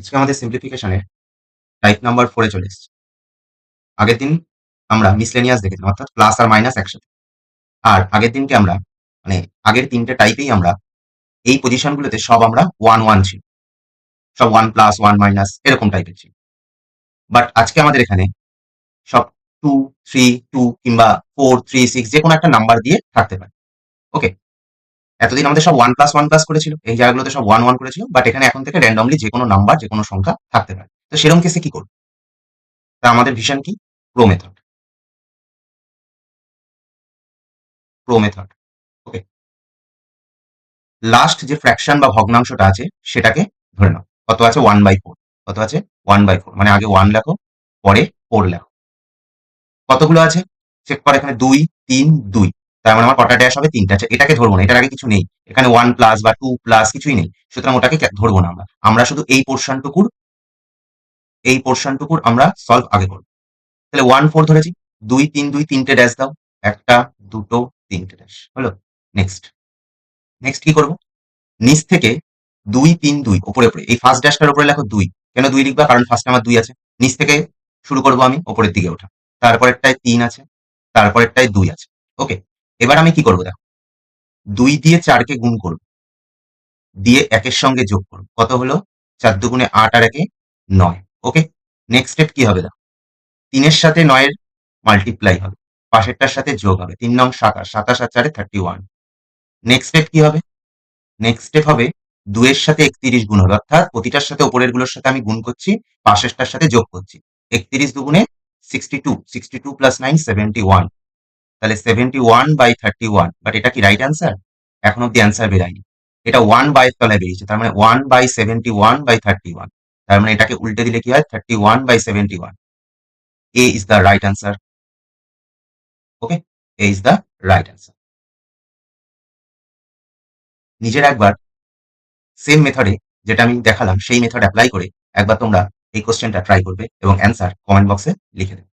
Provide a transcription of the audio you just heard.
আজকে আমাদের সিম্পলিফিকেশনের type number 4 চলে এসেছে। আগের দিন আমরা মিসলেনিয়াস দেখেছিলাম, অর্থাৎ প্লাস আর মাইনাস একসাথে। আর আগের দিনকে আমরা মানে আগের তিনটে টাইপেই আমরা এই পজিশনগুলোতে সব আমরা 1 1 ছিল, সব 1 প্লাস 1 মাইনাস এরকম টাইপের ছিল। বাট আজকে আমাদের এখানে সব 2 3 2 কিংবা 4 3 6 যে কোনো একটা নাম্বার দিয়ে থাকতে পারে। ওকে, এতদিন আমাদের সব 1 প্লাস 1 প্লাস করেছিল, এই জায়গাগুলোতে সব 1 1 করেছিল, বাট এখানে এখন থেকে র্যান্ডমলি যে কোনো নাম্বার যে কোনো সংখ্যা থাকতে পারে। তো সেরকম কেসে কি করব? তা আমাদের ভিশন কি? Pro method. Pro method. Okay, last যে ফ্র্যাকশন বা ভগ্নাংশটা আছে সেটাকে ধরে নাও। কত আছে? 1/4। কত আছে? 1/4। মানে আগে 1 লেখো, পরে 4 লেখো। কতগুলো আছে চেক করো। এখানে 2 3 2, তার মানে আমার কটা ড্যাশ হবে? 3টা আছে। এটাকে ধরবো না, এটার আগে কিছু নেই। এখানে 1 প্লাস বা 2 প্লাস কিছুই নেই, সুতরাং ওটাকে ধরবো না। আমরা শুধু এই পোর্শনটুকুর আমরা সলভ আগে করবো। তাহলে 1 4 ধরেছি, 2 3 2, তিনটে ড্যাশ দাও, একটা দুটো তিনটে ড্যাশ হলো। নেক্সট নেক্সট কি করবো? নিচ থেকে 2 3 2 উপরে উপরে, এই ফার্স্ট ড্যাশটার উপরে লেখো 2। কেন 2 লিখবা? কারণ ফার্স্টে আমার 2 আছে। নিচ থেকে শুরু করবো আমি, উপরের দিকে ওঠা। তারপরেরটায় 3 আছে, তারপরেরটায় 2 আছে। ওকে, এবার আমি কি করবো দেখো, 2 দিয়ে 4কে গুণ করবো, দিয়ে 1-এর সঙ্গে যোগ করবো। কত হলো? 4 দুগুণে 8 আর 1-এ 9। ওকে, নেক্সট স্টেপ কি হবে দেখো, 3-এর সাথে 9-এর মাল্টিপ্লাই হবে, পাশেরটার সাথে যোগ হবে। 3 নং 27, 27 আর 4-এ 31। নেক্সট স্টেপ কি হবে? নেক্সট স্টেপ হবে 2 এর সাথে 31 গুণ হবে, অর্থাৎ প্রতিটার সাথে উপরের গুলোর সাথে আমি গুণ করছি, পাশেরটার সাথে যোগ করছি। 31 দুগুণে 62, 62 প্লাস 9 71। তাহলে 71/31। বাট এটা কি রাইট অ্যান্সার? এখন অব্দি অ্যান্সার বেরায়নি। এটা 1 বাই তলায় বেরিয়েছে, তার মানে 1/71/31। তার মানে এটাকে উল্টে দিলে কি হয়? 31/71। A is the right answer. Okay, A is the right answer. নিজের একবার সেম মেথডে, যেটা আমি দেখালাম সেই মেথড অ্যাপ্লাই করে একবার তোমরা এই কোশ্চেনটা ট্রাই করবে এবং অ্যান্সার কমেন্ট বক্সে লিখে দেবে।